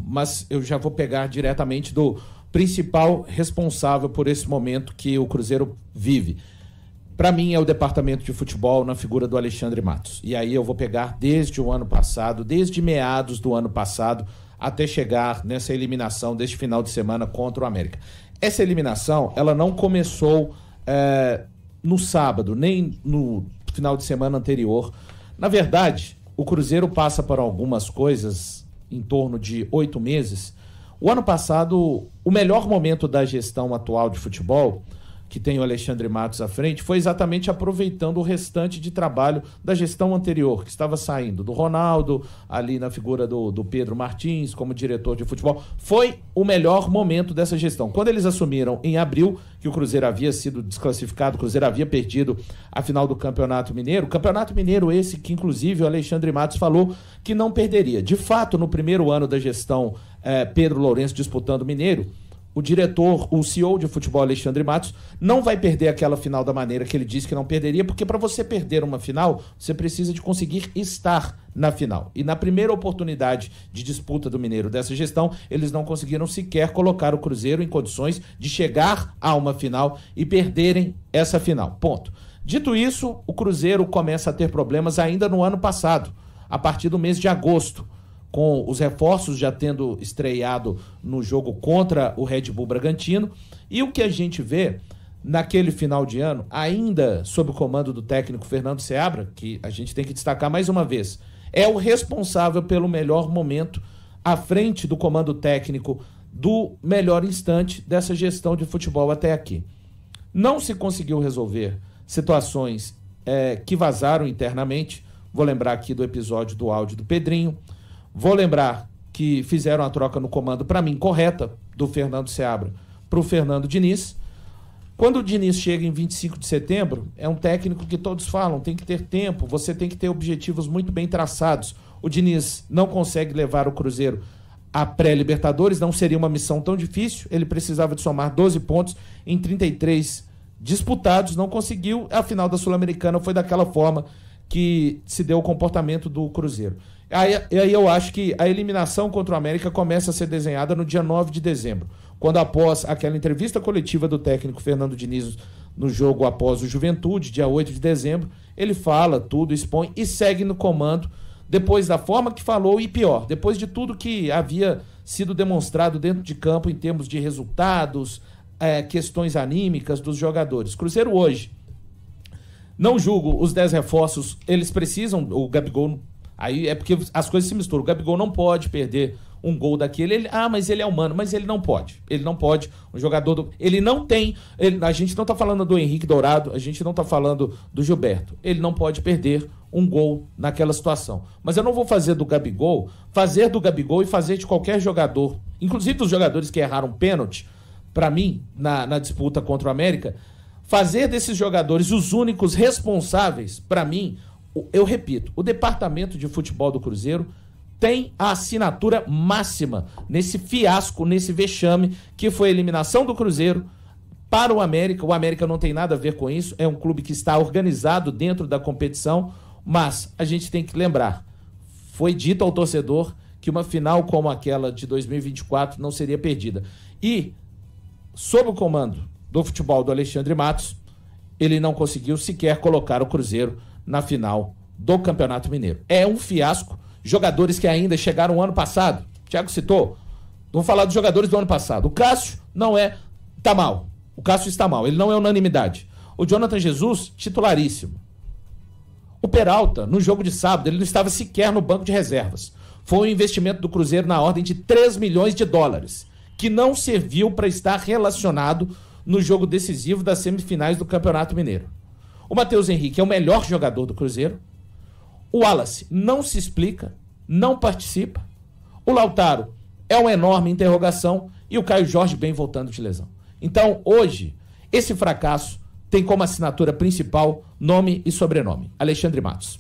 Mas eu já vou pegar diretamente do principal responsável por esse momento que o Cruzeiro vive. Para mim é o departamento de futebol na figura do Alexandre Matos. E aí eu vou pegar desde o ano passado, desde meados do ano passado, até chegar nessa eliminação deste final de semana contra o América. Essa eliminação, ela não começou no sábado, nem no final de semana anterior. Na verdade, o Cruzeiro passa por algumas coisas em torno de 8 meses. O ano passado, o melhor momento da gestão atual de futebol, que tem o Alexandre Matos à frente, foi exatamente aproveitando o restante de trabalho da gestão anterior, que estava saindo do Ronaldo, ali na figura do Pedro Martins, como diretor de futebol. Foi o melhor momento dessa gestão. Quando eles assumiram em abril, que o Cruzeiro havia sido desclassificado, o Cruzeiro havia perdido a final do Campeonato Mineiro, Campeonato Mineiro esse que, inclusive, o Alexandre Matos falou que não perderia. De fato, no primeiro ano da gestão Pedro Lourenço disputando o Mineiro, o diretor, o CEO de futebol Alexandre Matos, não vai perder aquela final da maneira que ele disse que não perderia, porque para você perder uma final, você precisa de conseguir estar na final. E na primeira oportunidade de disputa do Mineiro dessa gestão, eles não conseguiram sequer colocar o Cruzeiro em condições de chegar a uma final e perderem essa final. Ponto. Dito isso, o Cruzeiro começa a ter problemas ainda no ano passado, a partir do mês de agosto, com os reforços já tendo estreado no jogo contra o Red Bull Bragantino. E o que a gente vê naquele final de ano, ainda sob o comando do técnico Fernando Seabra, que a gente tem que destacar mais uma vez, é o responsável pelo melhor momento à frente do comando técnico do melhor instante dessa gestão de futebol até aqui. Não se conseguiu resolver situações que vazaram internamente. Vou lembrar aqui do episódio do áudio do Pedrinho. Vou lembrar que fizeram a troca no comando, para mim, correta, do Fernando Seabra para o Fernando Diniz. Quando o Diniz chega em 25 de setembro, é um técnico que todos falam, tem que ter tempo, você tem que ter objetivos muito bem traçados. O Diniz não consegue levar o Cruzeiro à pré-Libertadores, não seria uma missão tão difícil, ele precisava de somar 12 pontos em 33 disputados, não conseguiu. A final da Sul-Americana foi daquela forma que se deu o comportamento do Cruzeiro. Aí eu acho que a eliminação contra o América começa a ser desenhada no dia 9 de dezembro, quando após aquela entrevista coletiva do técnico Fernando Diniz no jogo após o Juventude, dia 8 de dezembro, ele fala tudo, expõe e segue no comando, depois da forma que falou e pior, depois de tudo que havia sido demonstrado dentro de campo em termos de resultados, questões anímicas dos jogadores. Cruzeiro hoje, não julgo os 10 reforços, eles precisam, o Gabigol, aí é porque as coisas se misturam, o Gabigol não pode perder um gol daquele, mas ele é humano, mas ele não pode, um jogador, ele não tem, a gente não tá falando do Henrique Dourado, a gente não tá falando do Gilberto, ele não pode perder um gol naquela situação, mas eu não vou fazer do Gabigol e fazer de qualquer jogador, inclusive dos jogadores que erraram pênalti, para mim, na disputa contra o América, fazer desses jogadores os únicos responsáveis, para mim, eu repito, o departamento de futebol do Cruzeiro tem a assinatura máxima nesse fiasco, nesse vexame, que foi a eliminação do Cruzeiro para o América. O América não tem nada a ver com isso, é um clube que está organizado dentro da competição, mas a gente tem que lembrar, foi dito ao torcedor que uma final como aquela de 2024 não seria perdida. E, sob o comando do futebol do Alexandre Matos, ele não conseguiu sequer colocar o Cruzeiro na final do Campeonato Mineiro. É um fiasco. Jogadores que ainda chegaram o ano passado, o Thiago citou, vamos falar dos jogadores do ano passado. O Cássio tá mal. O Cássio está mal, ele não é unanimidade. O Jonathan Jesus, titularíssimo. O Peralta, no jogo de sábado, ele não estava sequer no banco de reservas. Foi um investimento do Cruzeiro na ordem de 3 milhões de dólares, que não serviu para estar relacionado no jogo decisivo das semifinais do Campeonato Mineiro. O Matheus Henrique é o melhor jogador do Cruzeiro. O Wallace não se explica, não participa. O Lautaro é uma enorme interrogação e o Caio Jorge bem voltando de lesão. Então, hoje, esse fracasso tem como assinatura principal nome e sobrenome: Alexandre Matos.